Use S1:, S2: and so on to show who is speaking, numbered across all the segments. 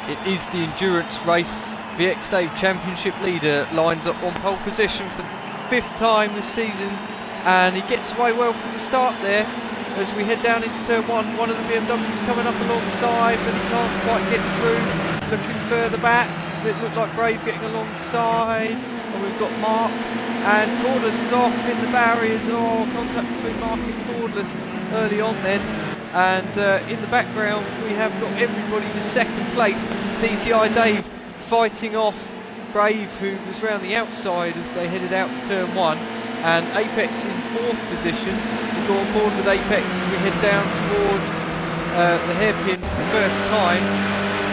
S1: It is the endurance race. VX Dave Championship leader lines up on pole position for the 5th time this season, and he gets away well from the start there. As we head down into turn 1, one of the BMWs coming up alongside, but he can't quite get through. Looking further back, it looked like Brave getting alongside, and we've got Mark, and Cordless is off in the barriers. Oh, contact between Mark and Cordless early on then. And in the background we have got everybody to 2nd place. DTI Dave fighting off Brave, who was round the outside as they headed out to turn 1, and Apex in 4th position. We go on board with Apex as we head down towards the hairpin for the first time,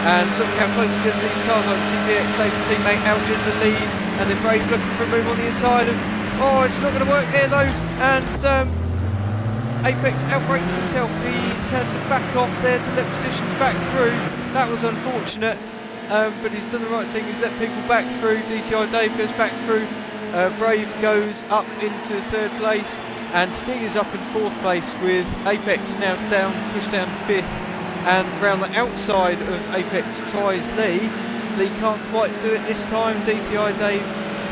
S1: and look how close together these cars are. See VX Dave's teammate out in the lead, and then Brave looking for a move on the inside, and oh, it's not going to work there though, and Apex outbrakes himself. He's had to back off there to let positions back through. That was unfortunate, but he's done the right thing. He's let people back through. DTI Dave goes back through. Brave goes up into 3rd place, and Stig is up in 4th place with Apex now down, pushed down to 5th. And round the outside of Apex tries Lee. Lee can't quite do it this time. DTI Dave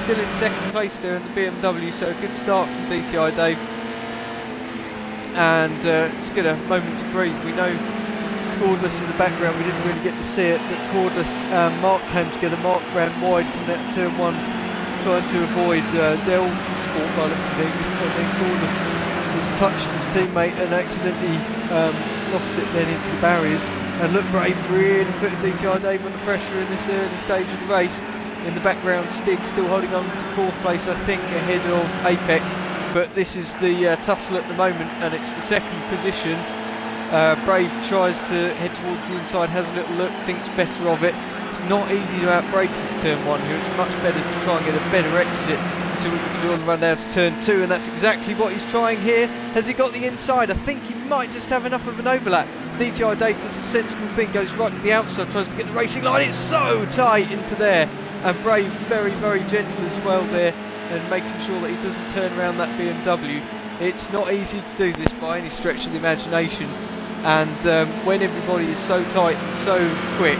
S1: still in 2nd place there in the BMW, so a good start from DTI Dave. And let's get a moment to breathe. We know Cordless in the background, we didn't really get to see it, but Cordless and Mark came together. Mark ran wide from that turn 1, trying to avoid Dell Sport by looks of things, and then Cordless has touched his teammate and accidentally lost it then into the barriers. And look, Brave really putting DTI Dave under pressure in this early stage of the race. In the background, Stig still holding on to 4th place, I think, ahead of Apex. But this is the tussle at the moment, and it's for 2nd position. Brave tries to head towards the inside, has a little look, thinks better of it. It's not easy to outbrake into turn 1 here. It's much better to try and get a better exit. So we can do on the run down to turn 2, and that's exactly what he's trying here. Has he got the inside? I think he might just have enough of an overlap. DTI Dave does a sensible thing, goes right to the outside, tries to get the racing line. It's so tight into there, and Brave very, very gentle as well there, and making sure that he doesn't turn around that BMW. It's not easy to do this by any stretch of the imagination, and when everybody is so tight and so quick,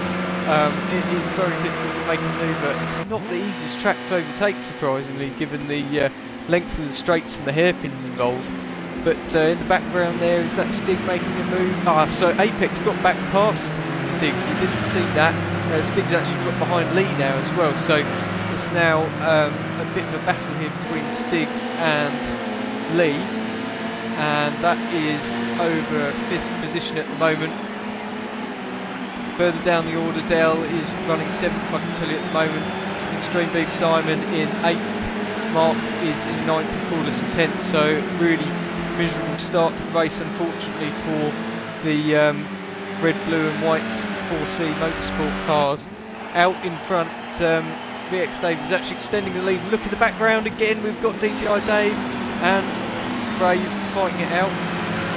S1: it is very difficult to make a manoeuvre. It's not the easiest track to overtake, surprisingly, given the length of the straights and the hairpins involved. But in the background there is that Stig making a move. So Apex got back past Stig, we didn't see that. Stig's actually dropped behind Lee now as well, so it's now a bit of a battle here between Stig and Lee, and that is over 5th position at the moment. Further down the order, Dell is running 7th, I can tell you at the moment. Extreme Beef Simon in 8th, Mark is in 9th, Cordless in 10th, so really miserable start to the race, unfortunately, for the red, blue and white 4C motorsport cars. Out in front, VX Dave is actually extending the lead. Look at the background again, we've got DTI Dave and Brave fighting it out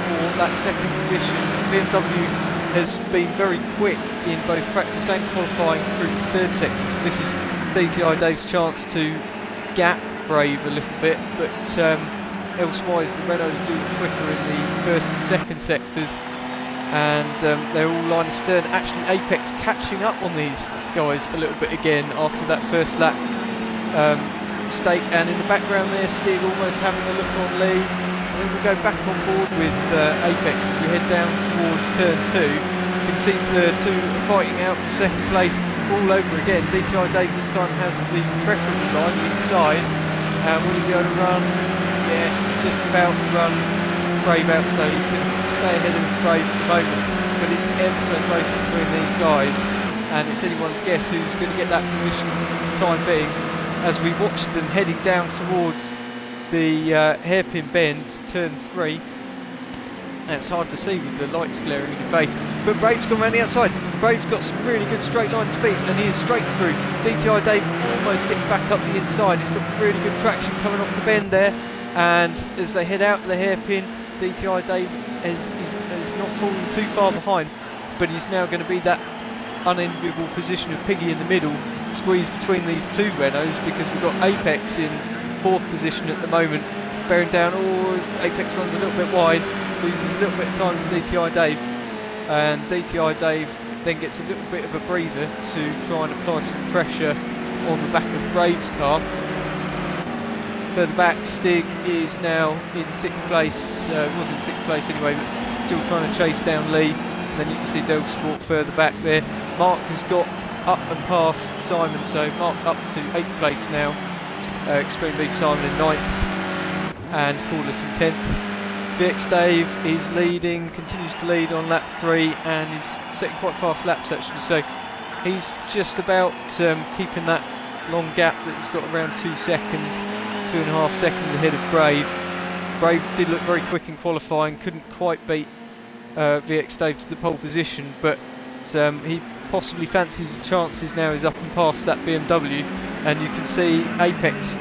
S1: for that 2nd position. BMW has been very quick in both practice and qualifying through this 3rd sector, so this is DTI Dave's chance to gap Brave a little bit, but elsewise the Renaults do it quicker in the 1st and 2nd sectors, and they're all line astern. Actually Apex catching up on these guys a little bit again after that 1st lap mistake, and in the background there Stig almost having a look on Lee. And then we go back on board with Apex as we head down towards turn 2. You can see the two fighting out for 2nd place all over again. DTI Dave this time has the preferable line inside. Will he be able to run? Yes, he's just about to run Brave out, so he can stay ahead of Brave at the moment. But it's ever so close between these guys, and it's anyone's guess who's going to get that position for the time being, as we watch them heading down towards the hairpin bend, turn 3. And it's hard to see with the lights glaring in your face, but Brave's gone around the outside. Brave's got some really good straight line speed, and he is straight through. DTI Dave almost getting back up the inside. He's got really good traction coming off the bend there, and as they head out the hairpin, DTI Dave is not falling too far behind, but he's now going to be that unenviable position of Piggy in the middle, squeezed between these two Renaults, because we've got Apex in 4th position at the moment, bearing down. Apex runs a little bit wide, loses a little bit of time to DTI Dave, and DTI Dave then gets a little bit of a breather to try and apply some pressure on the back of Brave's car. Further back, Stig is now in 6th place, was in 6th place anyway, but still trying to chase down Lee. And then you can see Del Sport further back there. Mark has got up and past Simon, so Mark up to 8th place now. Extreme Beef Simon in 9th and Corliss in 10th. VX Dave is leading, continues to lead on lap 3 and is setting quite fast laps actually, so he's just about keeping that long gap that he's got around 2 seconds, 2.5 seconds ahead of Brave. Brave did look very quick in qualifying, couldn't quite beat VX Dave to the pole position, but he possibly fancies his chances now. He's up and past that BMW, and you can see Apex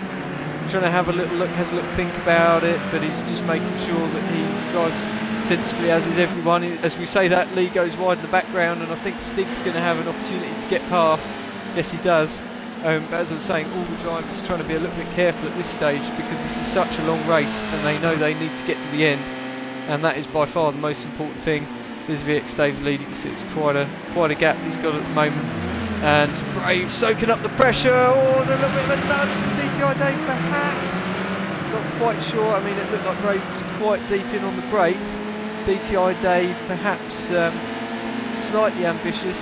S1: trying to have a little look, has a little think about it, but he's just making sure that he drives sensibly, as is everyone. As we say that, Lee goes wide in the background, and I think Stig's going to have an opportunity to get past. Yes, he does. But as I was saying, all the drivers are trying to be a little bit careful at this stage because this is such a long race, and they know they need to get to the end, and that is by far the most important thing. There's VX Dave leading, you see it's quite a gap he's got at the moment. And Brave soaking up the pressure. Oh, there's a little bit of a nudge from DTI Dave perhaps. Not quite sure. I mean, it looked like Brave was quite deep in on the brakes. DTI Dave perhaps slightly ambitious,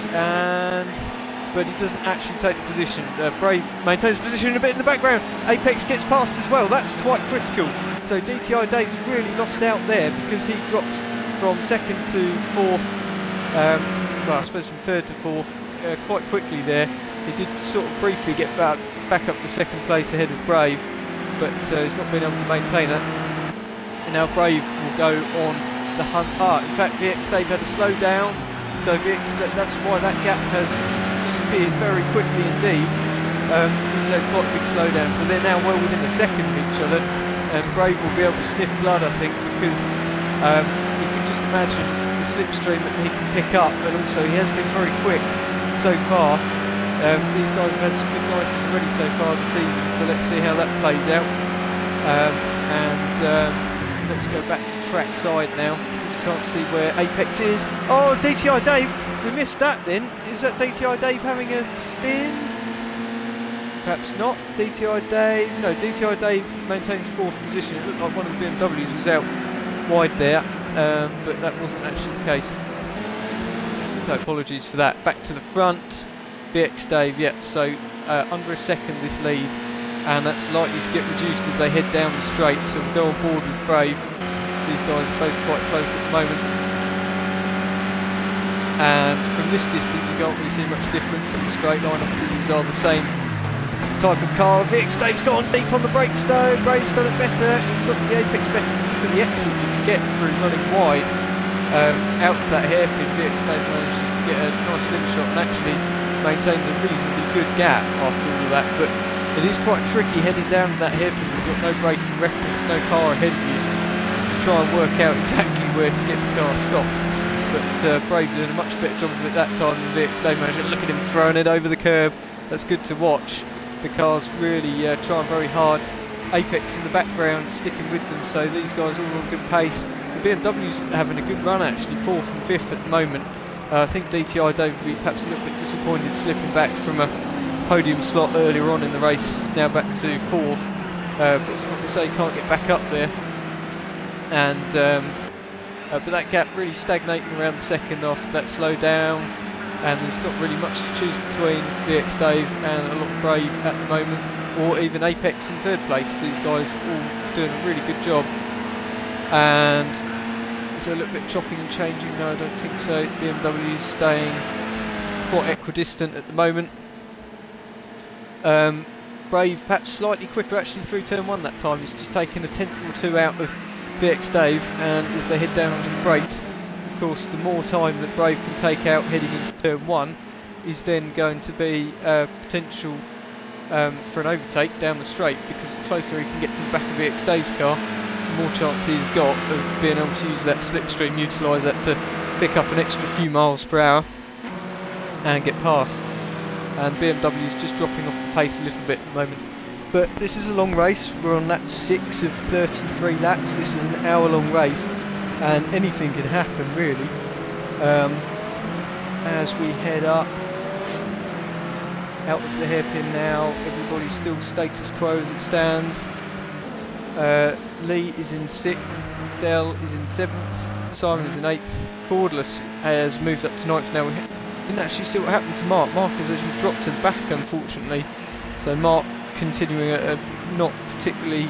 S1: but he doesn't actually take the position. Brave maintains position a bit in the background. Apex gets past as well. That's quite critical. So DTI Dave's really lost out there because he drops from 2nd to 4th. Well, I suppose from 3rd to 4th. Quite quickly there. He did sort of briefly get back up to 2nd place ahead of Brave, but he's not been able to maintain it. And now Brave will go on the hunt. In fact, VX Dave had a slow down, so that's why that gap has disappeared very quickly indeed. He's had quite a big slowdown, so they're now well within a second of each other, and Brave will be able to sniff blood, I think, because you can just imagine the slipstream that he can pick up, and also he has been very quick so far. These guys have had some good races already so far this season, so let's see how that plays out. Let's go back to track side now, because you can't see where Apex is. Oh, DTI Dave, we missed that then. Is that DTI Dave having a spin? Perhaps not. DTI Dave, no, DTI Dave maintains 4th position. It looked like one of the BMWs was out wide there, but that wasn't actually the case. So apologies for that. Back to the front, VX Dave, yeah, so under a second this lead, and that's likely to get reduced as they head down the straight, so we'll go on board with Brave. These guys are both quite close at the moment. And from this distance you can't really see much difference in the straight line, obviously these are the same type of car. VX Dave's gone deep on the brakes though, Brave's done it better, he's got the Apex better for the exit you can get through running wide. Out of that hairpin, VX Dave managed to get a nice slingshot and actually maintains a reasonably good gap after all of that, but it is quite tricky heading down that hairpin. You've got no braking reference, no car ahead of you to try and work out exactly where to get the car stopped. But Brave did a much better job of it that time than VX Dave managed. Look at him throwing it over the curb. That's good to watch. The cars really trying very hard. Apex in the background sticking with them, so these guys all on good pace. The BMW's having a good run actually, 4th and 5th at the moment. I think DTI Dave will be perhaps a little bit disappointed slipping back from a podium slot earlier on in the race, now back to 4th, but it's not to say he can't get back up there. And but that gap really stagnating around the second after that slow down, and there's not really much to choose between VX Dave and a lot of Brave at the moment, or even Apex in 3rd place. These guys all doing a really good job. And is there a little bit chopping and changing? No, I don't think so. BMW is staying quite equidistant at the moment. Brave perhaps slightly quicker actually through turn 1 that time. He's just taken a 10th or 2 out of VX Dave, and as they head down onto the brakes, of course the more time that Brave can take out heading into turn 1 is then going to be potential for an overtake down the straight, because the closer he can get to the back of VX Dave's car, the more chance he's got of being able to use that slipstream, utilise that to pick up an extra few miles per hour and get past. And BMW's just dropping off the pace a little bit at the moment. But this is a long race. We're on lap 6 of 33 laps. This is an hour-long race, and anything can happen really. as we head up out of the hairpin now. Everybody's still status quo as it stands. Lee is in 6th, Dell is in 7th, Simon is in 8th, Cordless has moved up to 9th now. We didn't actually see what happened to Mark. Mark has actually dropped to the back, unfortunately. So Mark continuing a not particularly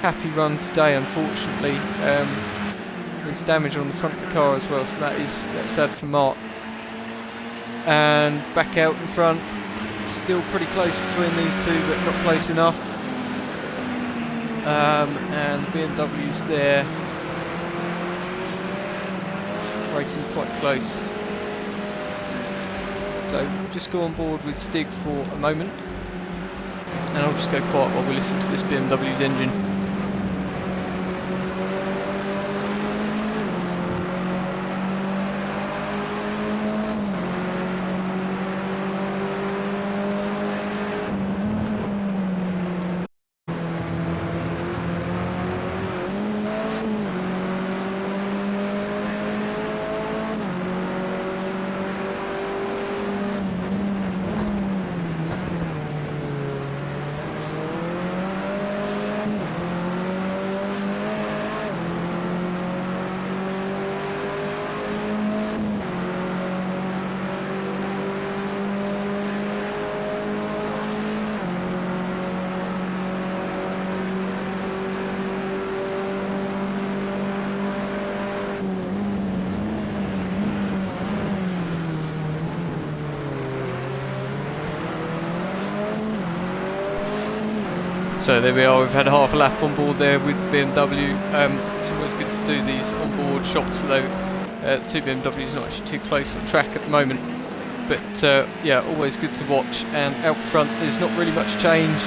S1: happy run today, unfortunately. There's damage on the front of the car as well, so that's sad for Mark. And back out in front, still pretty close between these two, but not close enough. And the BMW's there, racing quite close. So just go on board with Stig for a moment, and I'll just go quiet while we listen to this BMW's engine. So there we are, we've had half a lap on board there with BMW. It's always good to do these onboard shots, although two BMWs not actually too close on track at the moment. But yeah, always good to watch. And out front there's not really much change.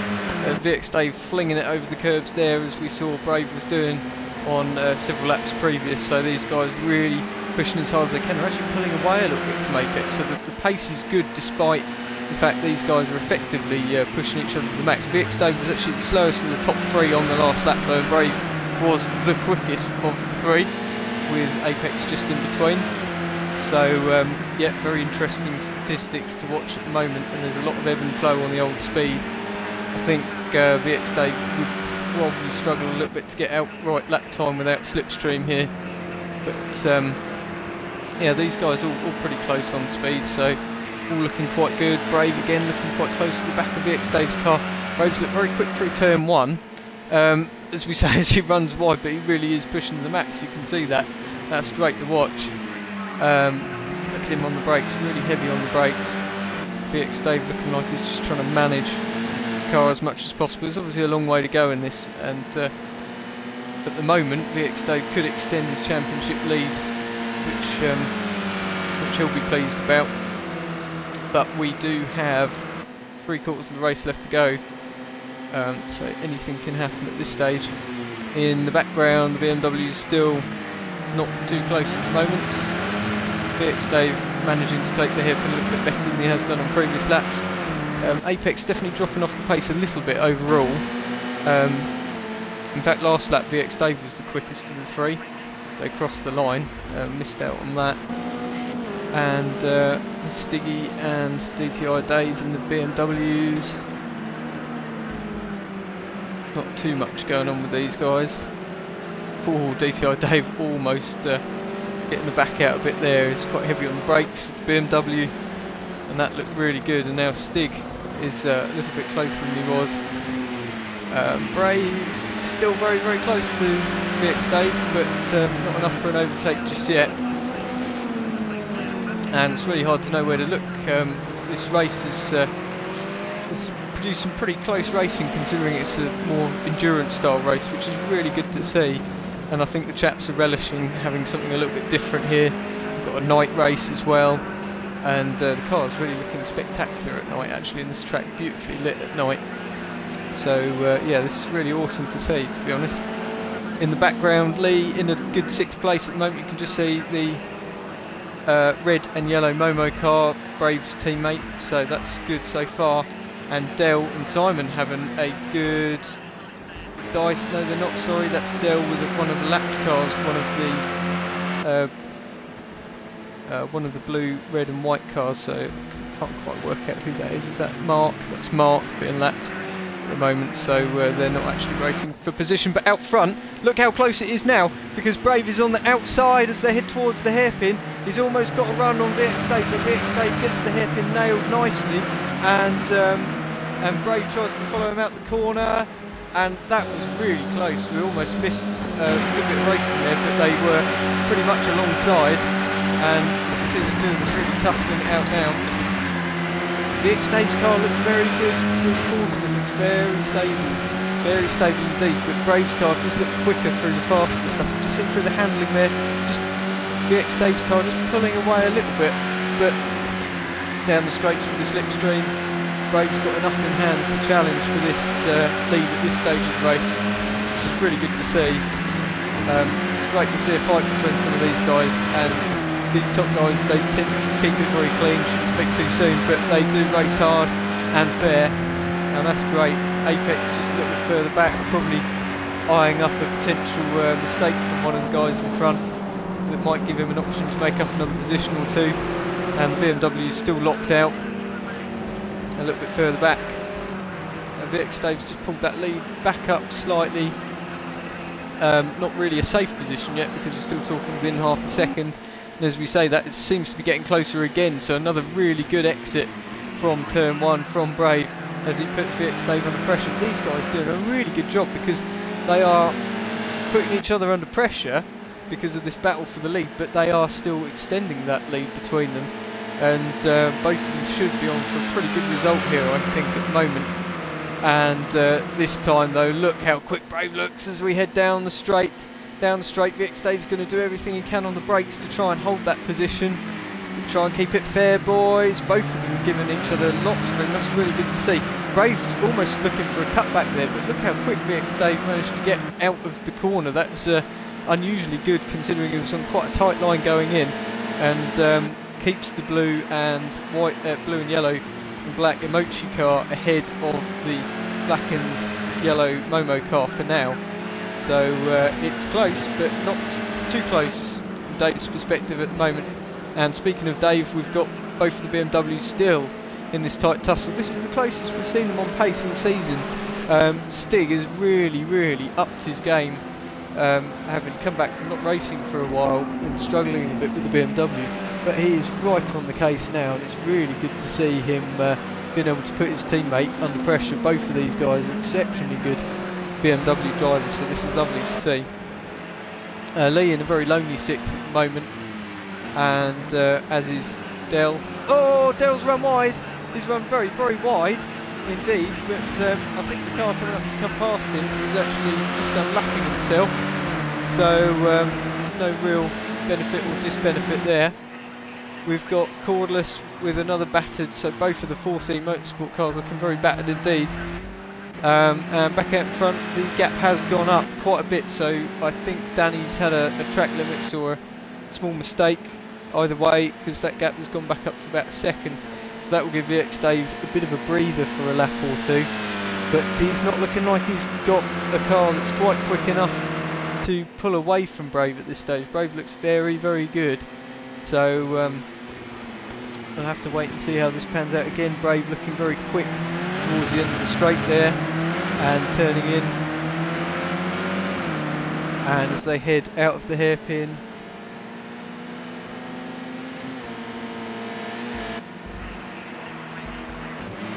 S1: VX Dave flinging it over the curbs there, as we saw Brave was doing on several laps previous. So these guys really pushing as hard as they can. They're actually pulling away a little bit from Apex, so the pace is good despite the fact these guys are effectively pushing each other to the max. VX Dave was actually the slowest of the top 3 on the last lap, though Brave was the quickest of the 3, with Apex just in between. So yeah, very interesting statistics to watch at the moment, and there's a lot of ebb and flow on the old speed. I think VX Dave would probably struggle a little bit to get outright lap time without slipstream here, but yeah, these guys all pretty close on speed, so all looking quite good. Brave again looking quite close to the back of VX Dave's car. Brave's looked very quick through turn 1, as we say, as he runs wide, but he really is pushing to the max. You can see that. That's great to watch. Look at him on the brakes, really heavy on the brakes. VX Dave looking like he's just trying to manage the car as much as possible. There's obviously a long way to go in this, and at the moment VX Dave could extend his championship lead, which he'll be pleased about. But we do have 3/4 of the race left to go, so anything can happen at this stage. In the background, the BMW is still not too close at the moment. VX Dave managing to take the hairpin a little bit better than he has done on previous laps. Apex definitely dropping off the pace a little bit overall. In fact, last lap VX Dave was the quickest of the 3 as they crossed the line, missed out on that. And Stiggy and DTI Dave and the BMWs. Not too much going on with these guys. Poor DTI Dave almost getting the back out a bit there. He's quite heavy on the brakes with the BMW, and that looked really good. And now Stig is a little bit closer than he was. Brave still very, very close to VX Dave, but not enough for an overtake just yet. And it's really hard to know where to look. This race is produced some pretty close racing, considering it's a more endurance style race, which is really good to see. And I think the chaps are relishing having something a little bit different here. We've got a night race as well, and the car's really looking spectacular at night, actually, and this track beautifully lit at night. So yeah, this is really awesome to see, to be honest. In the background, Lee in a good 6th place at the moment. You can just see the red and yellow Momo car, Brave's teammate, so that's good so far. And Dell and Simon having a good dice. No, they're not, sorry, that's Dell with one of the lapped cars, one of the one of the blue, red and white cars, so I can't quite work out who that is. Is that Mark? That's Mark being lapped at the moment, so they're not actually racing for position. But out front, look how close it is now, because Brave is on the outside as they head towards the hairpin. He's almost got a run on VX-Stave, but VX-Stave gets the hairpin nailed nicely, and Brave tries to follow him out the corner, and that was really close. We almost missed a little bit of racing there, but they were pretty much alongside, and you can see the two of them really tussling it out now. VX-Stave's car looks very good through the corners, it looks very stable indeed, but Brave's car just looked quicker through the faster stuff. Just in through the handling there, just VX-Stave's car just pulling away a little bit, but down the straights with the slipstream, Brave's got enough in hand to challenge for this lead at this stage of the race, which is really good to see. It's great to see a fight between some of these guys, and these top guys, they tend to keep it very clean, shouldn't speak too soon, but they do race hard and fair, and that's great. Apex just a little bit further back, probably eyeing up a potential mistake from one of the guys in front that might give him an option to make up another position or two, and BMW is still locked out a little bit further back. And VX-Stave's just pulled that lead back up slightly. Not really a safe position yet, because we're still talking within half a second. And as we say, that it seems to be getting closer again, so another really good exit from turn 1 from Brave as he puts VX-Stave under pressure. These guys doing a really good job, because they are putting each other under pressure because of this battle for the lead, but they are still extending that lead between them, and both of them should be on for a pretty good result here, I think, at the moment. And this time though, look how quick Brave looks as we head down the straight. VX-Stave's going to do everything he can on the brakes to try and hold that position, try and keep it fair, boys. Both of them giving each other lots of room. That's really good to see. Brave's almost looking for a cutback there, but look how quick VX-Stave managed to get out of the corner. That's unusually good, considering it was on quite a tight line going in, and keeps the blue and white, blue and yellow and black Emochi car ahead of the black and yellow Momo car for now. So it's close, but not too close from Dave's perspective at the moment. And speaking of Dave, we've got both of the BMWs still in this tight tussle. This is the closest we've seen them on pace all season. Stig has really upped his game, having come back from not racing for a while and struggling a bit with the BMW. But he is right on the case now, and it's really good to see him being able to put his teammate under pressure. Both of these guys are exceptionally good BMW drivers, so this is lovely to see. Lee in a very lonely sixth at the moment, and as is Dell. Oh, Dell's run wide. He's run very wide indeed, but I think the car coming up to come past him is actually just unlapping himself, so there's no real benefit or disbenefit there. We've got Cordless with another battered, so both of the 4C Motorsport cars looking very battered indeed. And back out front, the gap has gone up quite a bit, so I think Danny's had a track limits or a small mistake either way, because that gap has gone back up to about a second, so that will give VX-Stave a bit of a breather for a lap or two, but he's not looking like he's got a car that's quite quick enough to pull away from Brave at this stage. Brave looks very good, so we'll have to wait and see how this pans out. Again, Brave looking very quick towards the end of the straight there and turning in, and as they head out of the hairpin,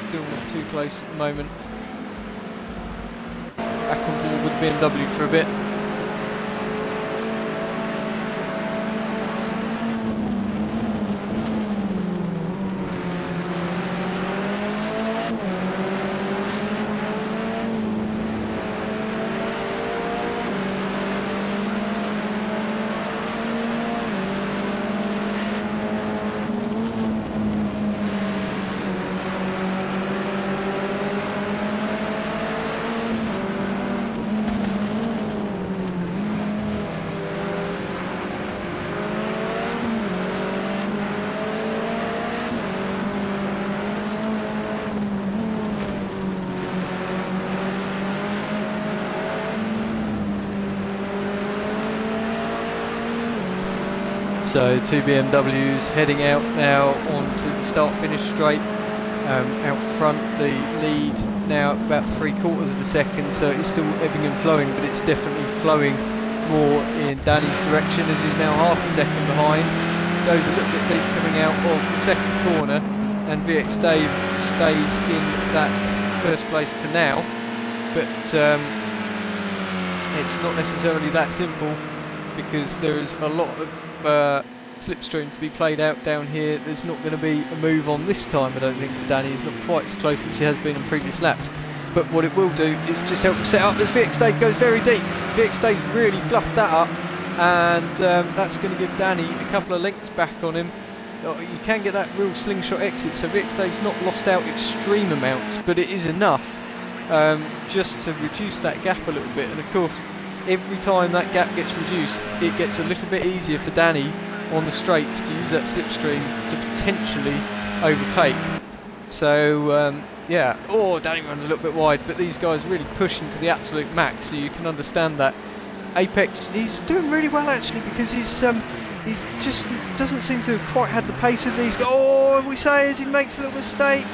S1: still not too close at the moment. Back on board with BMW for a bit. So two BMWs heading out now onto the start-finish straight. Out front, the lead now about 3/4 of a second, so it's still ebbing and flowing, but it's definitely flowing more in Danny's direction, as he's now half a second behind. Goes a little bit deep coming out of the second corner, and VX Dave stays in that first place for now. But it's not necessarily that simple, because there is a lot of slipstream to be played out down here. There's not going to be a move on this time, I don't think, for Danny. He's not quite as close as he has been in previous laps. But what it will do is just help him set up as VX Dave goes very deep. VX Dave's really fluffed that up, and that's going to give Danny a couple of lengths back on him. You can get that real slingshot exit, so VX Dave's not lost out extreme amounts, but it is enough just to reduce that gap a little bit. And of course, every time that gap gets reduced, it gets a little bit easier for Danny on the straights to use that slipstream to potentially overtake. So yeah, Danny runs a little bit wide, but these guys really push into the absolute max, so you can understand that. Apex, he's doing really well actually, because he's just doesn't seem to have quite had the pace of these guys. We say as he makes a little mistake.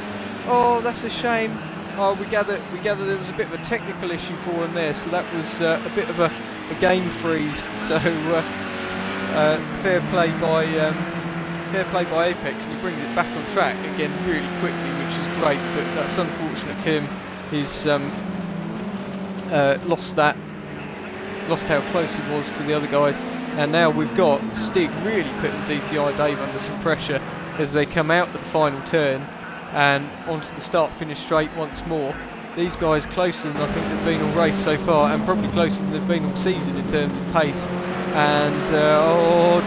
S1: Oh, that's a shame. Oh, we gather there was a bit of a technical issue for him there, so that was a bit of a game freeze. So fair play by Apex, and he brings it back on track again really quickly, which is great. But that's unfortunate for him. He's lost how close he was to the other guys, and now we've got Stig really putting DTI Dave under some pressure as they come out the final turn and onto the start-finish straight once more. These guys closer than I think they've been all race so far, and probably closer than they've been all season in terms of pace. And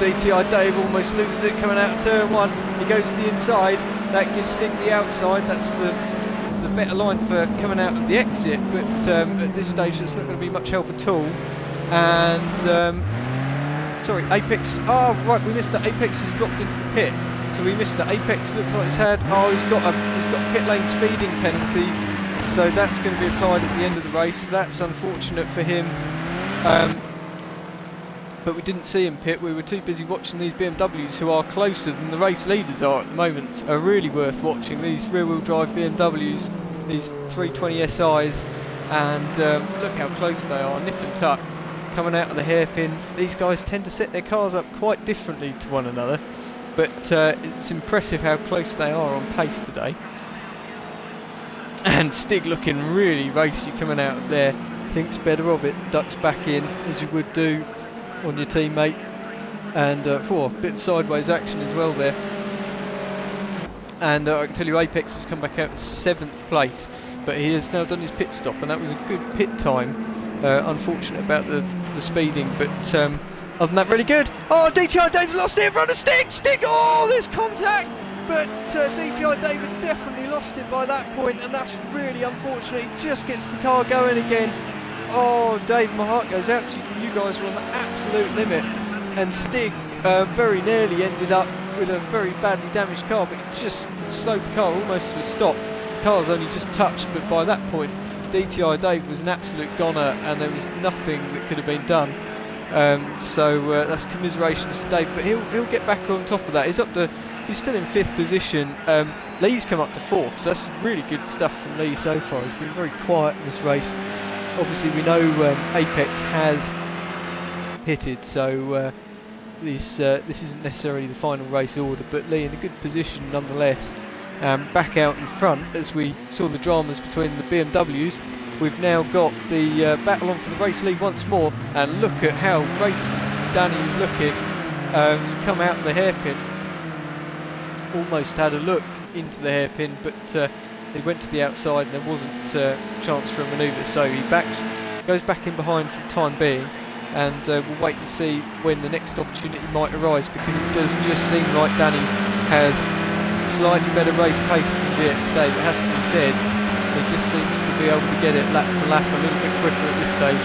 S1: DTI Dave almost loses it coming out of turn 1. He goes to the inside. That gives Stig the outside. That's the better line for coming out of the exit. But at this stage, there's not going to be much help at all. And sorry, Apex. Oh right, we missed that. Apex has dropped into the pit. So we missed that. Apex looks like he's had. He's got a pit lane speeding penalty. So that's going to be applied at the end of the race. That's unfortunate for him. But we didn't see him pit. We were too busy watching these BMWs, who are closer than the race leaders are at the moment. Are really worth watching, these rear-wheel drive BMWs, these 320 SIs, and look how close they are, nip and tuck, coming out of the hairpin. These guys tend to set their cars up quite differently to one another, but it's impressive how close they are on pace today. And Stig looking really racy coming out of there, thinks better of it, ducks back in as you would do on your teammate, and a bit of sideways action as well there. And I can tell you, Apex has come back out in 7th place, but he has now done his pit stop, and that was a good pit time. Unfortunate about the speeding, but other than that, really good. DTI Dave's lost it in front of Stig! There's contact! But DTI Dave has definitely lost it by that point, and that's really unfortunate. He just gets the car going again. Dave, my heart goes out to you. You guys were on the absolute limit, and Stig very nearly ended up with a very badly damaged car, but he just slowed the car almost to a stop. The car's only just touched, but by that point DTI Dave was an absolute goner, and there was nothing that could have been done. So that's commiserations for Dave, but he'll get back on top of that. He's still in 5th position. Lee's come up to 4th, so that's really good stuff from Lee so far. He's been very quiet in this race. Obviously we know Apex has pitted, so this isn't necessarily the final race order, but Lee in a good position nonetheless. Back out in front, as we saw the dramas between the BMWs, we've now got the battle on for the race lead once more, and look at how racing Danny is looking to come out of the hairpin. Almost had a look into the hairpin, but he went to the outside and there wasn't a chance for a manoeuvre, so he goes back in behind for the time being, and we'll wait and see when the next opportunity might arise, because it does just seem like Danny has slightly better race pace than VX Dave. It has to be said, he just seems to be able to get it lap for lap a little bit quicker at this stage.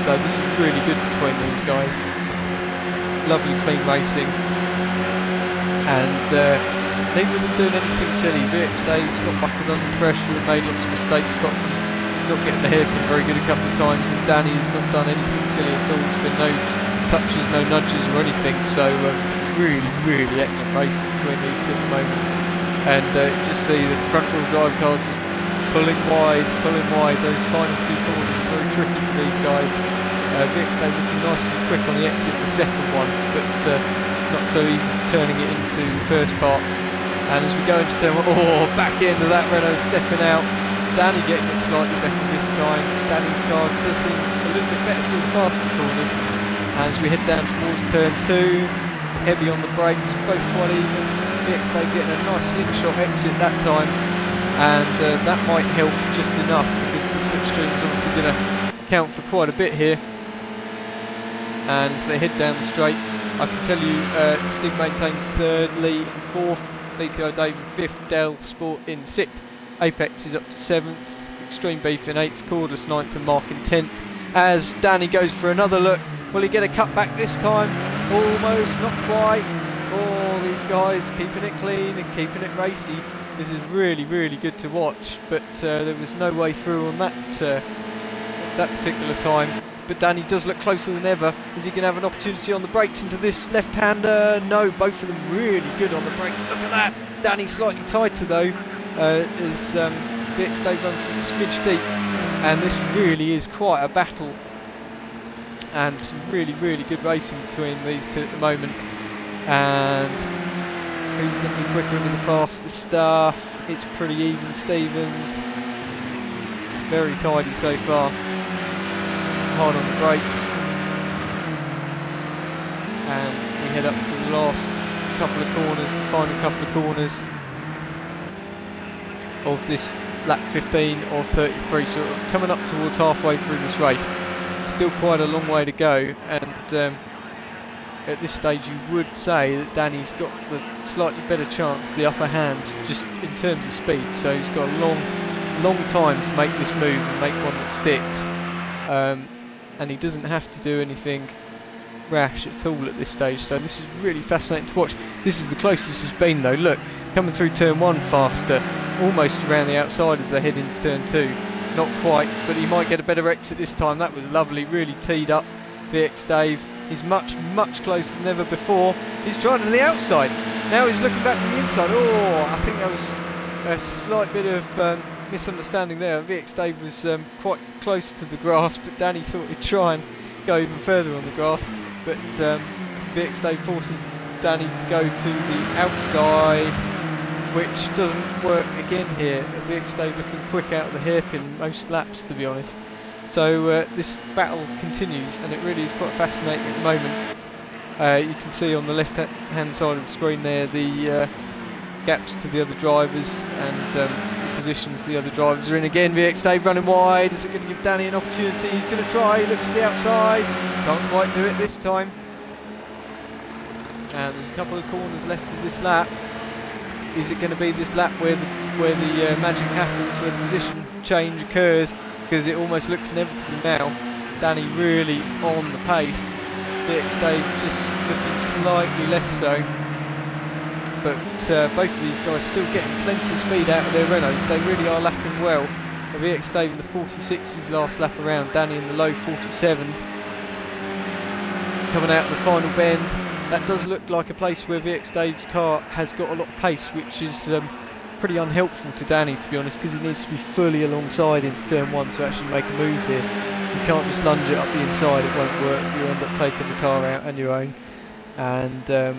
S1: So this is really good between these guys. Lovely clean racing, and neither of them doing anything silly. VX Dave's not buckled under pressure and made lots of mistakes, got not getting the hairpin very good a couple of times, and Danny's not done anything silly at all. There's been no touches, no nudges or anything. So really excellent racing between these two at the moment. And just see the front wheel drive cars just pulling wide. Those final two corners are very tricky for these guys. VXA looking nice and quick on the exit, the second one, but not so easy turning it into the first part. And as we go into turn one, back end of that Renault stepping out. Danny getting it slightly better this time. Danny's car does seem a little bit better through the faster corners. As we head down towards turn 2, heavy on the brakes, both quite even. VXA getting a nice slingshot exit that time, and that might help just enough because the slipstream is obviously going to count for quite a bit here. And as they head down the straight, I can tell you Stig maintains 3rd, Lee 4th, DTI Dave in 5th, Dell Sport in 6th, Apex is up to 7th, Extreme Beef in 8th, Cordless 9th and Mark in 10th. As Danny goes for another look, will he get a cut back this time? Almost, not quite. These guys keeping it clean and keeping it racy. This is really good to watch, but there was no way through on that particular time. But Danny does look closer than ever. Is he going to have an opportunity on the brakes into this left-hander? No, both of them really good on the brakes. Look at that. Danny slightly tighter though, as VXA runs a smidge deep. And this really is quite a battle. And some really good racing between these two at the moment. And who's going to be quicker into the faster stuff? It's pretty even, Stevens. Very tidy so far. Hard on the brakes, and we head up to the last couple of corners, the final couple of corners of this lap 15 or 33, so coming up towards halfway through this race. Still quite a long way to go, and at this stage you would say that Danny's got the slightly better chance, the upper hand, just in terms of speed, so he's got a long time to make this move and make one that sticks. And he doesn't have to do anything rash at all at this stage, so this is really fascinating to watch. This is the closest it's been though. Look, coming through turn 1 faster, almost around the outside as they head into turn 2. Not quite, but he might get a better exit this time. That was lovely, really teed up. VX Dave is much closer than ever before. He's trying to the outside, now he's looking back to the inside. I think that was a slight bit of misunderstanding there. VX Dave was quite close to the grass, but Danny thought he'd try and go even further on the grass, but VX Dave forces Danny to go to the outside, which doesn't work again here. VX Dave looking quick out of the hairpin most laps, to be honest. So this battle continues, and it really is quite fascinating at the moment. You can see on the left hand side of the screen there the gaps to the other drivers, and positions the other drivers are in. Again, VX Dave running wide. Is it going to give Danny an opportunity? He's going to try. He looks to the outside. Can't quite do it this time. And there's a couple of corners left of this lap. Is it going to be this lap where the magic happens, where the position change occurs? Because it almost looks inevitable now. Danny really on the pace. VX Dave just looking slightly less so. But both of these guys still getting plenty of speed out of their Renaults. They really are lapping well. VX Dave in the 46s last lap around, Danny in the low 47s. Coming out of the final bend, that does look like a place where VX Dave's car has got a lot of pace, which is pretty unhelpful to Danny, to be honest, because he needs to be fully alongside into turn 1 to actually make a move here. You can't just lunge it up the inside, it won't work. You end up taking the car out on your own. And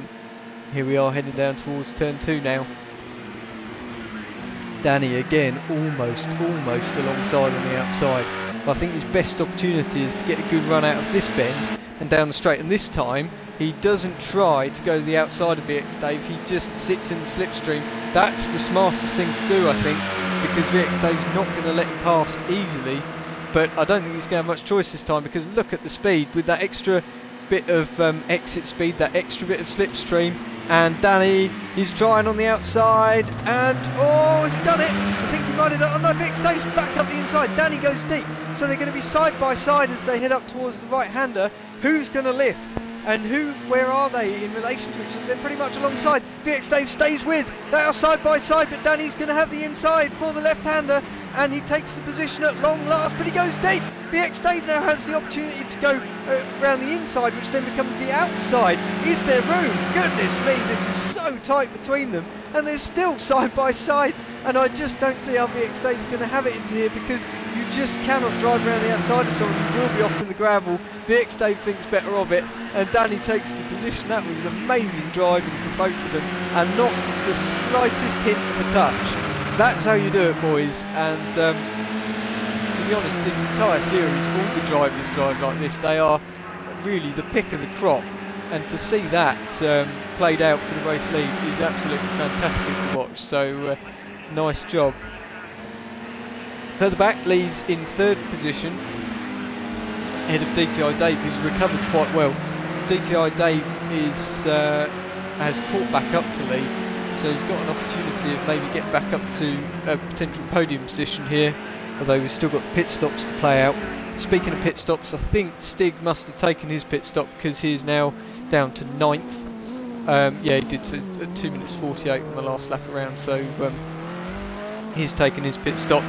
S1: here we are heading down towards turn 2 now. Danny again almost alongside on the outside. But I think his best opportunity is to get a good run out of this bend and down the straight, and this time he doesn't try to go to the outside of VX Dave, he just sits in the slipstream. That's the smartest thing to do, I think, because VX Dave's not going to let him pass easily, but I don't think he's going to have much choice this time, because look at the speed with that extra bit of exit speed, that extra bit of slipstream. And Danny, he's trying on the outside, and has he done it? I think he might have done it. Oh no, VX Dave's back up the inside. Danny goes deep, so they're going to be side by side as they head up towards the right-hander. Who's going to lift? And where are they in relation to each other? They're pretty much alongside. VX Dave stays with. They are side by side, but Danny's going to have the inside for the left-hander. and he takes the position at long last, but he goes deep. VX Dave now has the opportunity to go around the inside, which then becomes the outside. Is there room? Goodness me, this is so tight between them, and they're still side by side, and I just don't see how VX Dave is going to have it into here, because you just cannot drive around the outside of someone. You will be off in the gravel. VX Dave thinks better of it, and Danny takes the position. That was amazing driving for both of them, and not the slightest hint of a touch. That's how you do it, boys. And to be honest, this entire series, all the drivers drive like this. They are really the pick of the crop, and to see that played out for the race lead is absolutely fantastic to watch. So nice job. Further back, Lee's in 3rd position, ahead of DTI Dave, who's recovered quite well. So DTI Dave has caught back up to Lee, so he's got an opportunity of maybe getting back up to a potential podium position here, although we've still got the pit stops to play out. Speaking of pit stops, I think Stig must have taken his pit stop, because he is now down to 9th. Yeah, he did 2 minutes 48 on the last lap around, so he's taken his pit stop.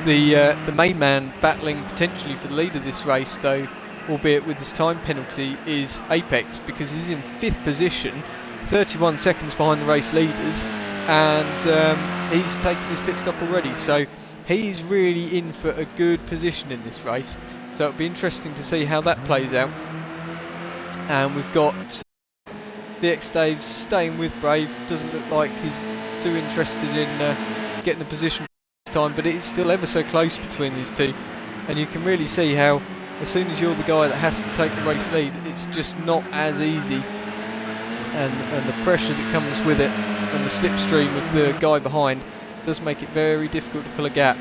S1: The main man battling potentially for the lead of this race, though, albeit with his time penalty, is Apex, because he's in 5th position, 31 seconds behind the race leaders, and he's taken his pit stop already, so he's really in for a good position in this race. So it'll be interesting to see how that plays out. And we've got VX Dave staying with Brave. Doesn't look like he's too interested in getting the position this time, but it is still ever so close between these two, and you can really see how as soon as you're the guy that has to take the race lead, it's just not as easy, and the pressure that comes with it and the slipstream of the guy behind does make it very difficult to pull a gap.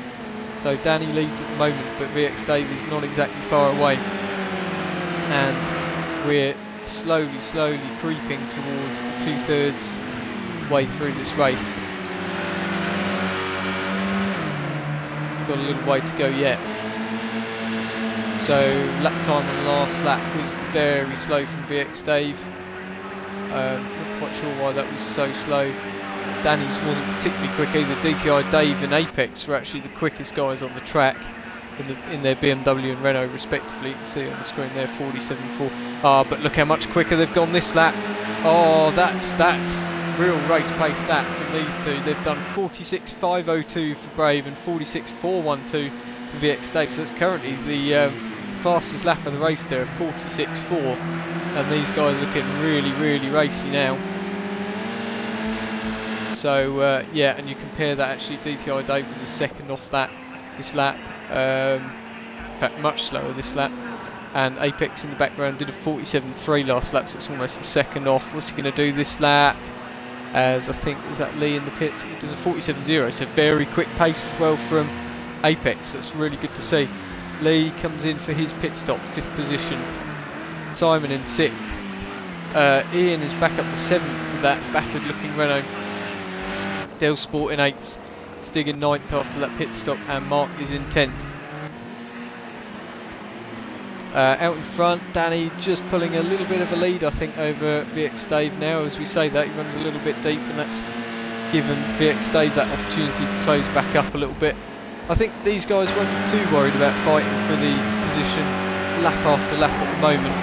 S1: So Danny leads at the moment, but VX Dave is not exactly far away, and we're slowly creeping towards the 2/3 way through this race. We've got a little way to go yet. So lap time on the last lap was very slow from VX Dave. Not quite sure why that was so slow. Danny's wasn't particularly quick either. DTI Dave and Apex were actually the quickest guys on the track in their BMW and Renault respectively. You can see on the screen there 47.4. But look how much quicker they've gone this lap. Oh, that's real race pace that from these two. They've done 46.502 for Brave and 46.412 for VX Dave. So it's currently the fastest lap of the race there at 46.4, and these guys are looking really racy now. So yeah, and you compare that, actually DTI Dave was the second off this lap, in fact much slower this lap, and Apex in the background did a 47.3 last lap, so it's almost a second off. What's he going to do this lap? As I think, is that Lee in the pits? He does a 47.0, so very quick pace as well from Apex. That's really good to see. Lee comes in for his pit stop, 5th position. Simon in 6th. Ian is back up to 7th with that battered looking Renault. Dale Sport in 8th. Stig in 9th after that pit stop, and Mark is in 10th. Out in front, Danny just pulling a little bit of a lead, I think, over VX Dave now. As we say that, he runs a little bit deep, and that's given VX Dave that opportunity to close back up a little bit. I think these guys won't be too worried about fighting for the position lap after lap at the moment,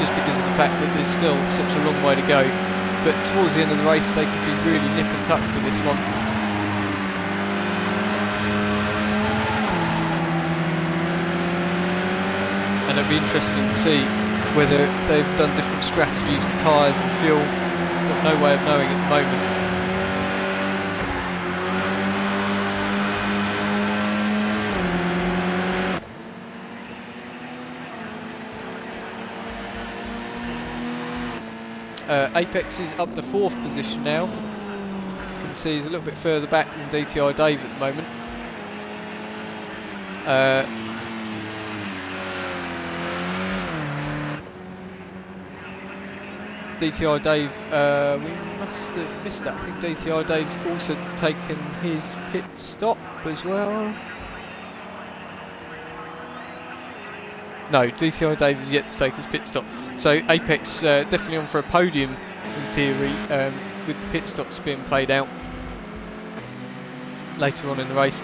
S1: just because of the fact that there's still such a long way to go. But towards the end of the race, they could be really nip and tuck for this one. And it'll be interesting to see whether they've done different strategies with tyres and fuel. Got no way of knowing at the moment. Apex is up the 4th position now. You can see he's a little bit further back than DTI Dave at the moment. DTI Dave, we must have missed that. I think DTI Dave's also taken his pit stop as well. No, DTI Dave is yet to take his pit stop. So Apex definitely on for a podium in theory, with the pit stops being played out later on in the race.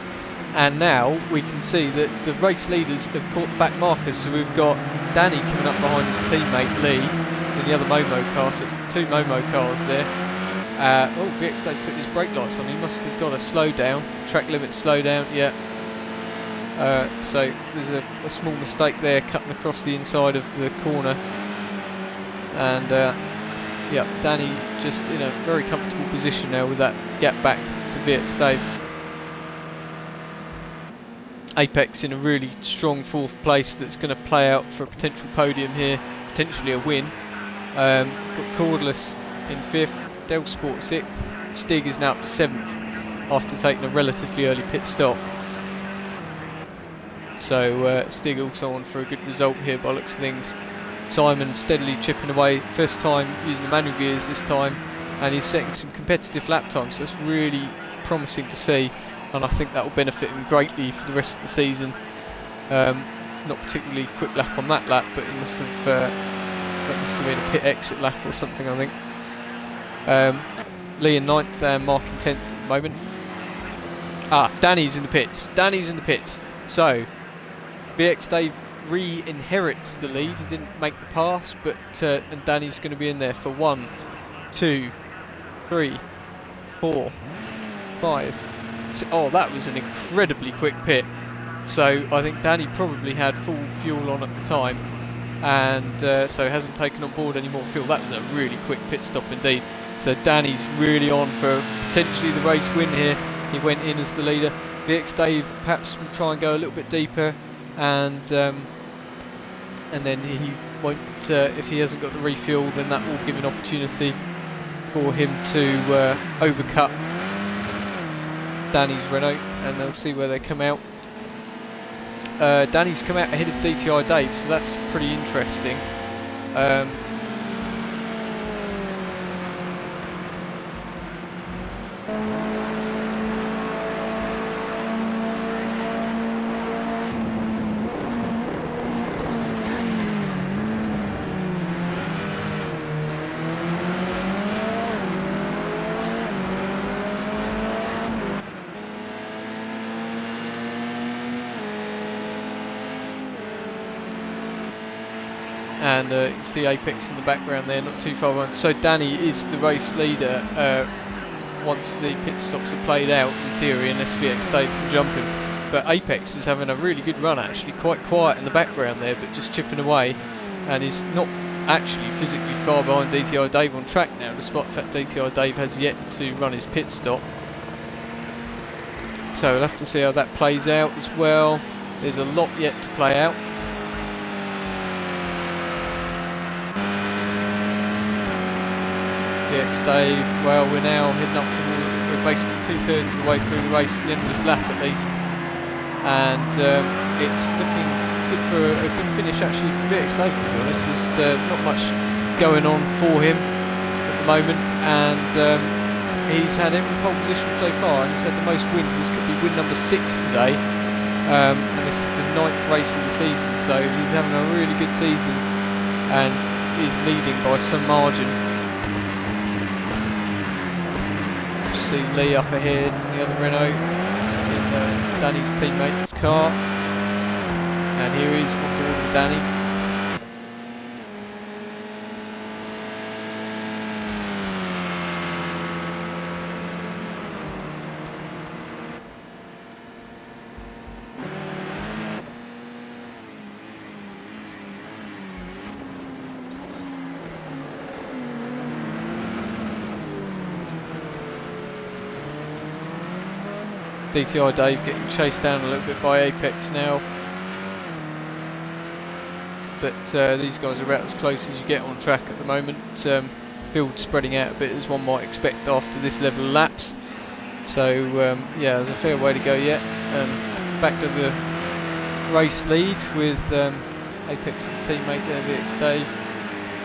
S1: And now we can see that the race leaders have caught the back markers. So we've got Danny coming up behind his teammate Lee in the other Momo car. So it's the two Momo cars there. Oh, VX Dave put his brake lights on. He must have got a slow down. Track limit slow down, yeah. So there's a small mistake there, cutting across the inside of the corner. And yeah, Danny just in a very comfortable position now with that gap back to VX Dave. Apex in a really strong 4th place that's going to play out for a potential podium here, potentially a win. Got Cordless in 5th, Del Sport 6th, Stig is now up to 7th after taking a relatively early pit stop. So Stig also on for a good result here by looks of things. Simon steadily chipping away, first time using the manual gears this time, and he's setting some competitive lap times, so that's really promising to see, and I think that will benefit him greatly for the rest of the season. Not particularly quick lap on that lap, but he must have that must have been a pit exit lap or something, I think. Lee in 9th and Mark in 10th at the moment. Danny's in the pits. Danny's in the pits. So VX Dave re-inherits the lead. He didn't make the pass, but and Danny's going to be in there for 1, 2, 3, 4, 5. Oh, that was an incredibly quick pit. So I think Danny probably had full fuel on at the time, and so hasn't taken on board any more fuel. That was a really quick pit stop indeed. So Danny's really on for potentially the race win here. He went in as the leader. VX Dave perhaps will try and go a little bit deeper, and then he won't. If he hasn't got the refuel, then that will give an opportunity for him to overcut Danny's Renault, and they'll see where they come out. Danny's come out ahead of DTI Dave, so that's pretty interesting. And you can see Apex in the background there, not too far behind. So Danny is the race leader once the pit stops are played out, in theory, unless VX Dave can jump him. But Apex is having a really good run actually, quite quiet in the background there, but just chipping away, and is not actually physically far behind DTI Dave on track now, despite the fact DTI Dave has yet to run his pit stop. So we'll have to see how that plays out as well. There's a lot yet to play out. VX Dave, well, we're now heading up to, we're basically 2/3 of the way through the race, at the end of this lap at least, and it's looking good for a good finish actually for VX Dave, to be honest. There's not much going on for him at the moment, and he's had every pole position so far, and he's had the most wins. This could be win number 6 today, and this is the 9th race of the season, so he's having a really good season and is leading by some margin. See Lee up ahead in the other Renault in Danny's teammate's car, and here he's on board with Danny. DTI Dave getting chased down a little bit by Apex now, but these guys are about as close as you get on track at the moment. Field spreading out a bit as one might expect after this level of laps, so yeah, there's a fair way to go yet. Back to the race lead with Apex's teammate there, VX Dave,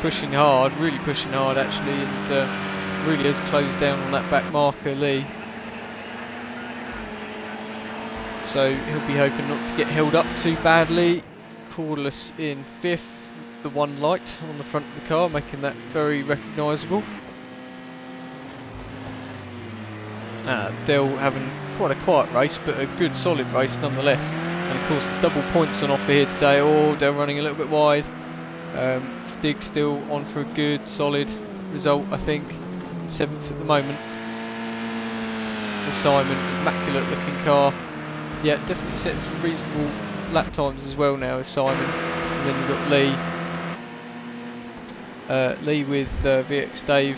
S1: pushing hard, really pushing hard actually, and really has closed down on that back marker, Lee. So he'll be hoping not to get held up too badly. Cordless in 5th, the one light on the front of the car, making that very recognisable. Dell having quite a quiet race, but a good solid race nonetheless. And of course it's double points on offer here today. Oh, Dell running a little bit wide. Stig still on for a good solid result, I think. 7th at the moment. And Simon, immaculate looking car. Yeah, definitely setting some reasonable lap times as well now as Simon. And then you've got Lee. Lee with VX Dave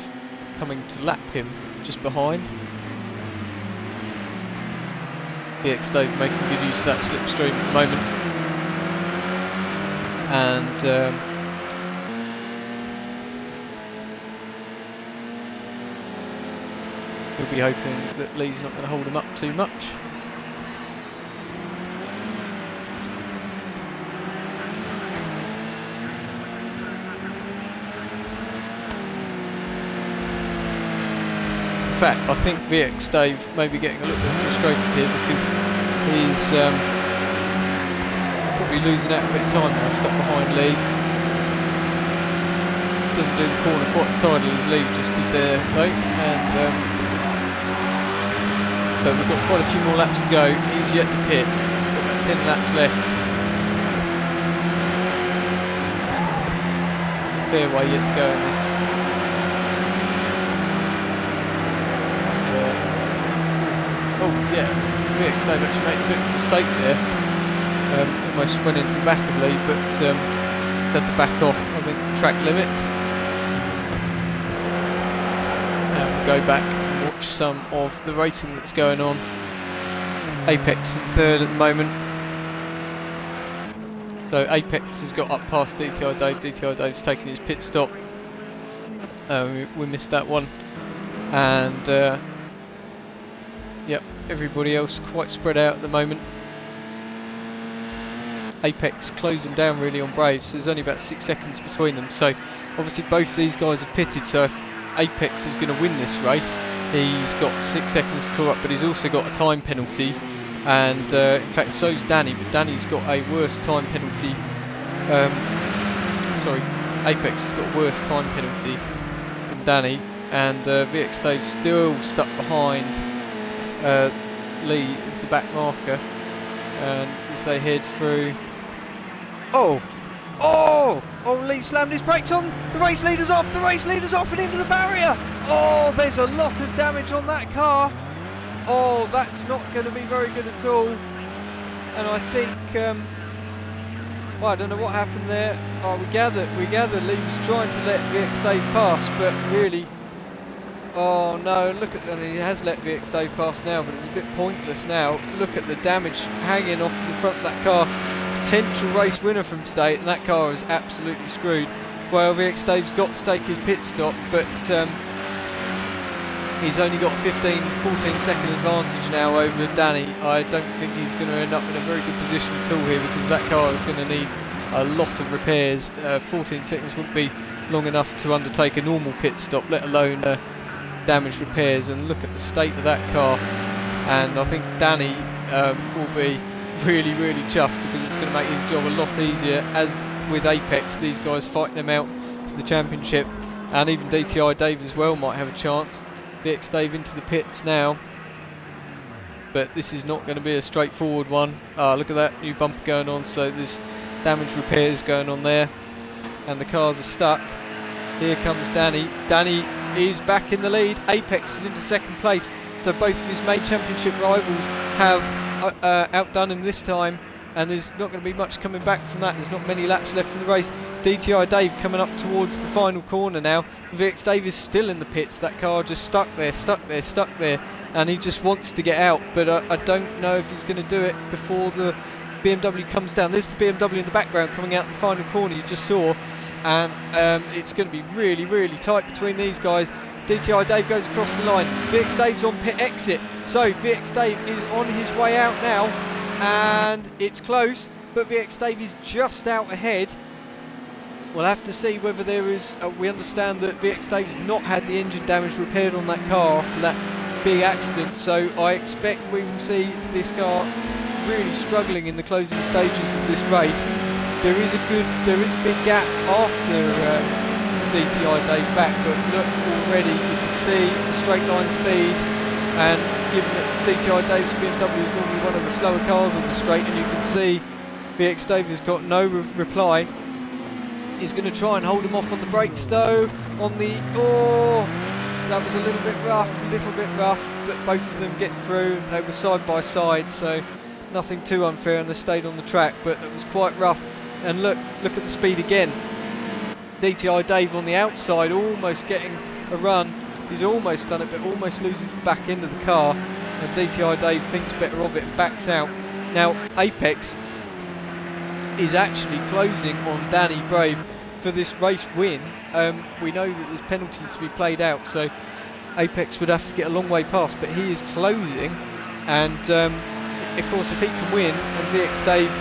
S1: coming to lap him just behind. VX Dave making good use of that slipstream at the moment. And he'll be hoping that Lee's not going to hold him up too much. In fact, I think VX Dave may be getting a little bit frustrated here because he's probably losing out a bit of time now, stuck behind Lee. Doesn't do the corner quite as tidily as Lee just did there though, and but we've got quite a few more laps to go. He's yet to pit. Got about 10 laps left. It's a fair way yet to go in this. Oh yeah, VX Dave actually made a bit of a mistake there. Almost went into the back of Lee, but had to back off, I think, track limits. And we'll go back and watch some of the racing that's going on. Apex in 3rd at the moment. So Apex has got up past DTI Dave. DTI Dave's taking his pit stop. We missed that one. And yep, everybody else quite spread out at the moment. Apex closing down really on Braves, so there's only about 6 seconds between them. So obviously both these guys have pitted, so if Apex is going to win this race, he's got 6 seconds to clear up, but he's also got a time penalty. And in fact so's Danny, but Danny's got a worse time penalty. Sorry, Apex has got a worse time penalty than Danny, and VX Dave's still stuck behind Lee as the back marker. And as they head through, oh, Lee slammed his brakes on, the race leader's off, and into the barrier. Oh, there's a lot of damage on that car. Oh, that's not going to be very good at all. And I think, well, I don't know what happened there. Oh, we gather Lee was trying to let VX Dave pass, but really, oh no, look at that, he has let VX Dave pass now, but it's a bit pointless now. Look at the damage hanging off the front of that car. Potential race winner from today, and that car is absolutely screwed. Well, VX Dave's got to take his pit stop, but he's only got 15-14 second advantage now over Danny. I don't think he's going to end up in a very good position at all here, because that car is going to need a lot of repairs. 14 seconds wouldn't be long enough to undertake a normal pit stop, let alone damage repairs. And look at the state of that car, and I think Danny will be really chuffed, because it's going to make his job a lot easier. As with Apex, these guys fighting them out for the championship, and even DTI Dave as well might have a chance. VX Dave into the pits now, but this is not going to be a straightforward one. Look at that new bumper going on, so there's damage repairs going on there, and the cars are stuck. Here comes Danny. Danny is back in the lead. Apex is into 2nd place, so both of his main championship rivals have outdone him this time, and there's not going to be much coming back from that. There's not many laps left in the race. DTI Dave coming up towards the final corner now. VX Dave is still in the pits. That car just stuck there, and he just wants to get out, but I don't know if he's going to do it before the BMW comes down. There's the BMW in the background coming out the final corner you just saw, and it's going to be really tight between these guys. DTI Dave goes across the line. VX Dave's on pit exit, so VX Dave is on his way out now, and it's close, but VX Dave is just out ahead. We'll have to see whether there is, we understand that VX Dave's not had the engine damage repaired on that car after that big accident, so I expect we will see this car really struggling in the closing stages of this race. There is a big gap after DTI Dave back, but look, already you can see the straight line speed, and given that DTI Dave's BMW is normally one of the slower cars on the straight, and you can see VX Dave has got no reply. He's going to try and hold him off on the brakes though. That was a little bit rough, but both of them get through. They were side by side, so nothing too unfair, and they stayed on the track, but it was quite rough. And look at the speed again. DTI Dave on the outside, almost getting a run. He's almost done it, but almost loses the back end of the car, and DTI Dave thinks better of it and backs out. Now Apex is actually closing on Danny Brave for this race win. We know that there's penalties to be played out, so Apex would have to get a long way past, but he is closing, and of course if he can win and VX Dave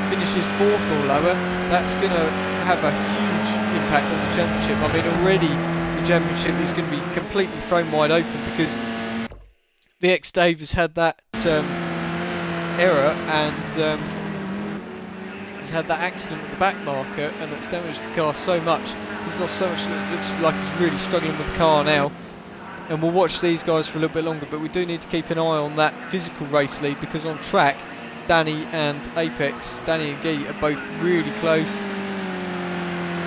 S1: finishes 4th or lower, that's going to have a huge impact on the championship. I mean, already the championship is going to be completely thrown wide open, because VX Dave has had that error, and he's had that accident with the back marker, and it's damaged the car so much. He's lost so much that it looks like he's really struggling with the car now. And we'll watch these guys for a little bit longer, but we do need to keep an eye on that physical race lead, because on track Danny and Apex, Danny and Guy, are both really close.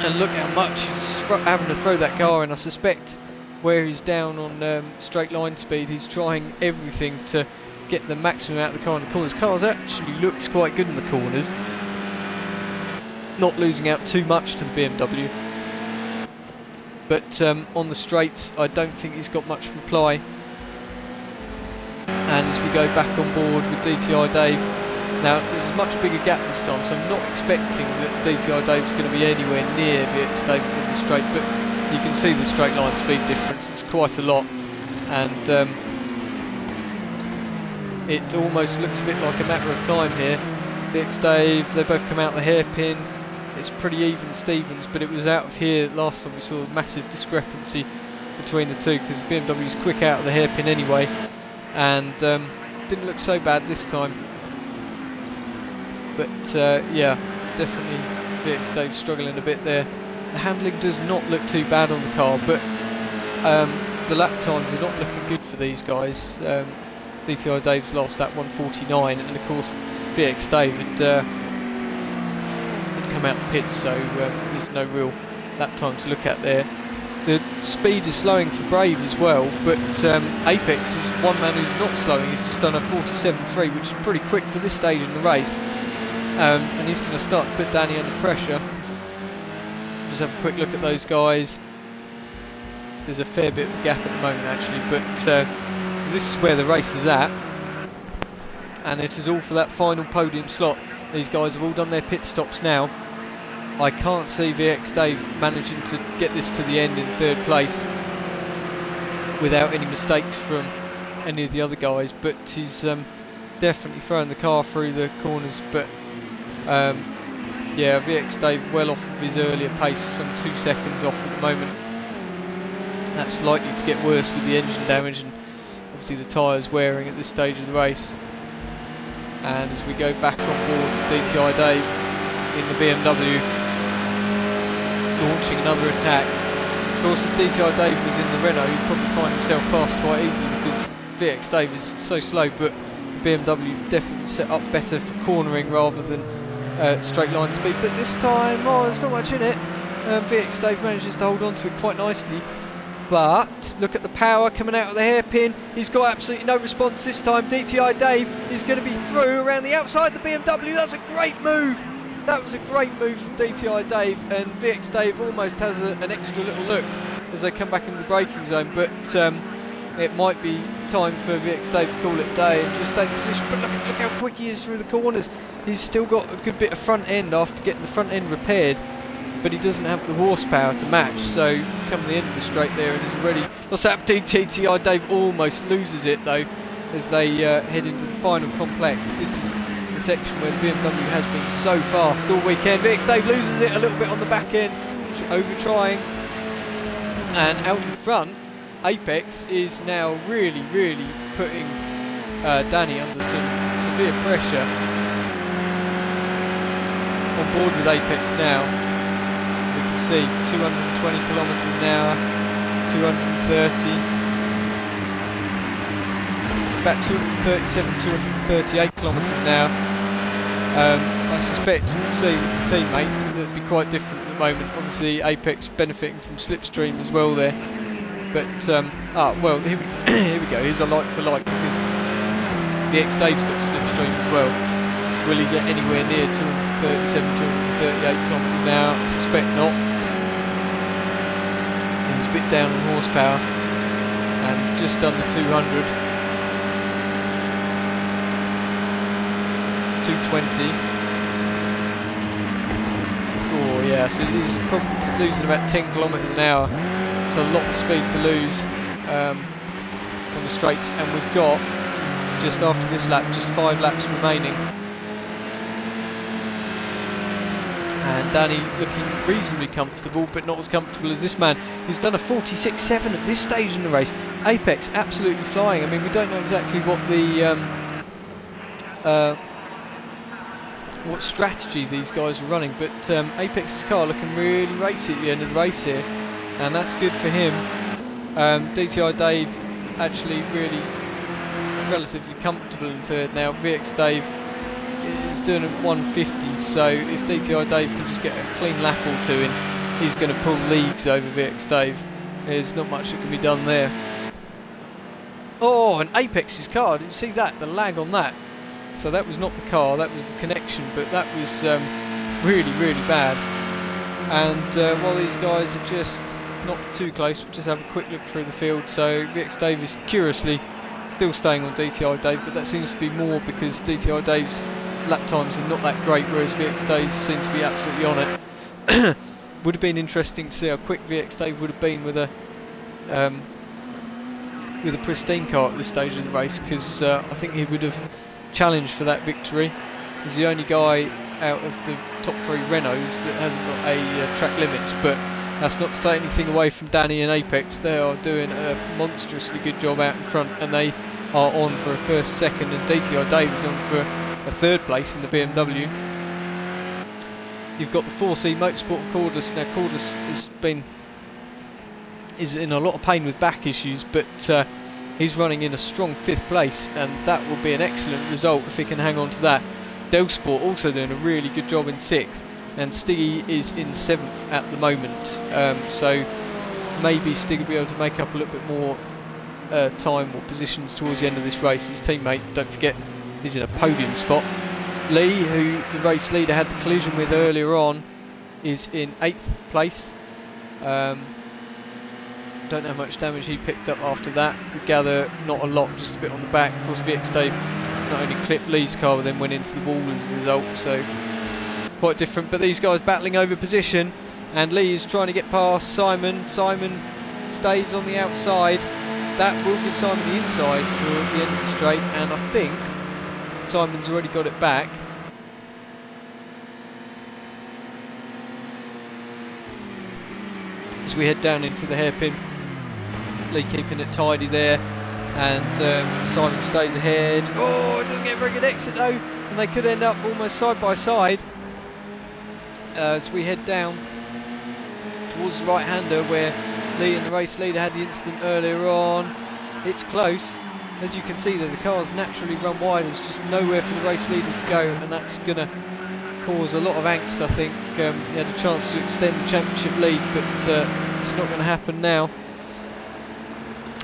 S1: And look how much he's having to throw that car in. I suspect where he's down on straight line speed, he's trying everything to get the maximum out of the car in the corners. Cars actually looks quite good in the corners, not losing out too much to the BMW. But on the straights, I don't think he's got much reply. And as we go back on board with DTI Dave, now there's a much bigger gap this time, so I'm not expecting that DTI Dave's going to be anywhere near VX Dave in the straight, but you can see the straight line speed difference. It's quite a lot, and it almost looks a bit like a matter of time here. VX Dave, they both come out the hairpin. It's pretty even Stevens, but it was out of here last time we saw a massive discrepancy between the two, because the BMW's quick out of the hairpin anyway, and didn't look so bad this time. But yeah, definitely VX Dave struggling a bit there. The handling does not look too bad on the car, but the lap times are not looking good for these guys. DTI Dave's last lap 1:49, and of course VX Dave had come out the pits, so there's no real lap time to look at there. The speed is slowing for Brave as well, but Apex is one man who's not slowing. He's just done a 47.3, which is pretty quick for this stage in the race, and he's going to start to put Danny under pressure. Just have a quick look at those guys. There's a fair bit of a gap at the moment actually, but so this is where the race is at, and this is all for that final podium slot. These guys have all done their pit stops now. I can't see VX Dave managing to get this to the end in 3rd place without any mistakes from any of the other guys, but he's definitely throwing the car through the corners. But yeah, VX Dave well off of his earlier pace, some 2 seconds off at the moment. That's likely to get worse with the engine damage and obviously the tyres wearing at this stage of the race. And as we go back on board with DTI Dave in the BMW, launching another attack. Of course, if DTI Dave was in the Renault, he'd probably find himself past quite easily, because VX Dave is so slow, but the BMW definitely set up better for cornering rather than straight line speed. But this time, there's not much in it. VX Dave manages to hold on to it quite nicely. But look at the power coming out of the hairpin. He's got absolutely no response this time. DTI Dave is going to be through around the outside of the BMW. That's a great move. That was a great move from DTI Dave, and VX Dave almost has an extra little look as they come back into the braking zone. But it might be time for VX Dave to call it a day and just take position. But look how quick he is through the corners. He's still got a good bit of front end after getting the front end repaired, but he doesn't have the horsepower to match. So coming the end of the straight there, and is already what's happening. DTI Dave almost loses it though as they head into the final complex. This is the section where the BMW has been so fast all weekend. VX Dave loses it a little bit on the back end, over trying, and out in front Apex is now really putting Danny under some severe pressure. On board with Apex now, we can see 220 kilometres an hour, 230. about 237, 238 kilometres an hour. I suspect you can see with the teammate that would be quite different at the moment. Obviously Apex benefiting from slipstream as well there. But, well, here we go. Here's a like for like, because VX Dave's got slipstream as well. Will he get anywhere near 237, 238 kilometres an hour? I suspect not. He's a bit down on horsepower, and he's just under 200. 220. Oh yeah, so he's probably losing about 10 kilometres an hour. It's a lot of speed to lose on the straights, and we've got, just after this lap, just 5 laps remaining. And Danny looking reasonably comfortable, but not as comfortable as this man, who's done a 46.7 at this stage in the race. Apex absolutely flying. I mean, we don't know exactly what the what strategy these guys were running, but Apex's car looking really racy at the end of the race here, and that's good for him. DTI Dave actually really relatively comfortable in third now. VX Dave is doing a 150, so if DTI Dave can just get a clean lap or two in, he's going to pull leagues over VX Dave. There's not much that can be done there. Oh, and Apex's car, did you see that? The lag on that. So that was not the car, that was the connection, but that was really, really bad. And while these guys are just not too close, we'll just have a quick look through the field. So VX Dave is curiously still staying on DTI Dave, but that seems to be more because DTI Dave's lap times are not that great, whereas VX Dave seems to be absolutely on it. Would have been interesting to see how quick VX Dave would have been with a pristine car at this stage of the race, because I think he would have challenged for that victory. He's the only guy out of the top 3 Renaults that hasn't got a track limits, but that's not to take anything away from Danny and Apex. They are doing a monstrously good job out in front, and they are on for a first, second, and DTI Dave is on for a third place in the BMW. You've got the 4C Motorsport Cordless. Now Cordless is in a lot of pain with back issues, but he's running in a strong 5th place, and that will be an excellent result if he can hang on to that. Del Sport also doing a really good job in 6th, and Stiggy is in 7th at the moment. So maybe Stiggy will be able to make up a little bit more time or positions towards the end of this race. His teammate, don't forget, is in a podium spot. Lee, who the race leader had the collision with earlier on, is in 8th place. Don't know how much damage he picked up after that. We gather not a lot, just a bit on the back. Of course, VX Dave not only clipped Lee's car, but then went into the wall as a result, so quite different. But these guys battling over position, and Lee is trying to get past Simon. Simon stays on the outside. That will give Simon the inside for the end of the straight, and I think Simon's already got it back. As we head down into the hairpin, Lee keeping it tidy there, and Simon stays ahead. Oh, it doesn't get a very good exit though, and they could end up almost side by side. As we head down towards the right-hander where Lee and the race leader had the incident earlier on. It's close. As you can see there, the cars naturally run wide. There's just nowhere for the race leader to go, and that's going to cause a lot of angst, I think. He had a chance to extend the championship lead, but it's not going to happen now.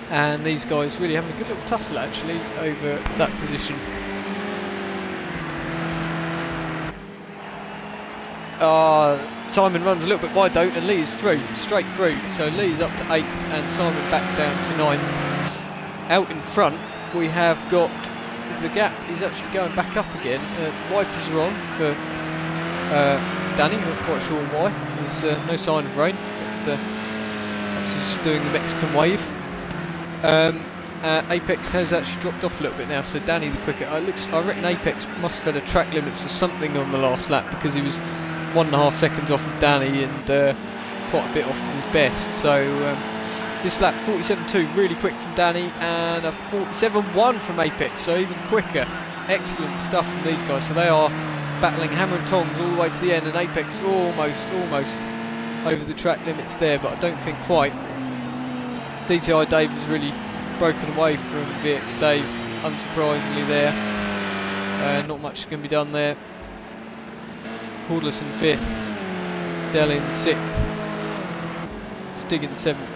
S1: And these guys really having a good little tussle actually over that position. Simon runs a little bit wide though, and Lee is through, straight through. So Lee's up to 8th and Simon back down to 9th. Out in front we have got the gap is actually going back up again. Wipers are on for Danny, not quite sure why. There's no sign of rain, but perhaps he's just doing the Mexican wave. Apex has actually dropped off a little bit now, so Danny the quicker. I reckon Apex must have had a track limits or something on the last lap, because he was 1.5 seconds off of Danny and quite a bit off of his best. So this lap 47.2 really quick from Danny, and a 47.1 from Apex, so even quicker. Excellent stuff from these guys. So they are battling hammer and tongs all the way to the end, and Apex almost over the track limits there, but I don't think quite. DTI Dave has really broken away from VX Dave unsurprisingly there. Not much can be done there. Hordless in 5th, Dell in 6th, Stig in 7th.